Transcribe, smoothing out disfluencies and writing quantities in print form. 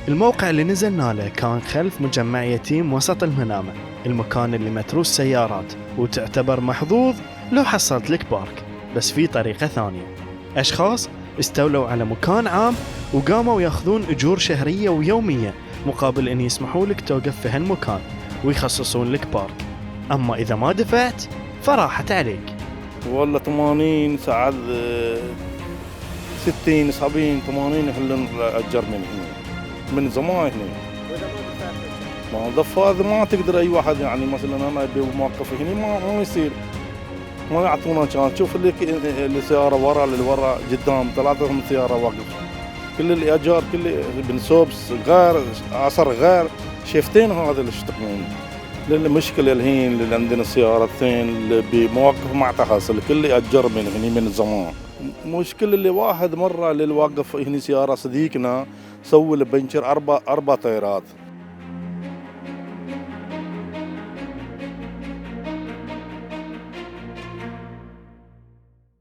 الموقع اللي نزلنا له كان خلف مجمع يتيم وسط المنامة، المكان اللي متروس سيارات، وتعتبر محظوظ لو حصلت لك بارك. بس في طريقة ثانية، أشخاص استولوا على مكان عام وقاموا ياخذون أجور شهرية ويومية مقابل أن يسمحوا لك توقف في هالمكان ويخصصون لك بارك. أما إذا ما دفعت فراحت عليك. والله 80 ساعات 60 70 80 يخلون أجر من هنا من زمان هنا. ما دفع ما تقدر أي واحد، يعني مثلا أنا أبي موقف هنا ما يصير، ما يعطونا كان. شوف اللي سيارة ورا اللي ورا قدام 3 سيارة واقف، كل الأجار كل بنسوبس غير عصر غير شيفتين هذا اللي يشتغلون. المشكلة الحين اللي عندنا سيارتين اللي بمواقف ما تحصل كل أجر من هني من زمان. مشكلة اللي واحد مرة اللي واقف هني سيارة صديقنا سوى له بنشر 4 طيارات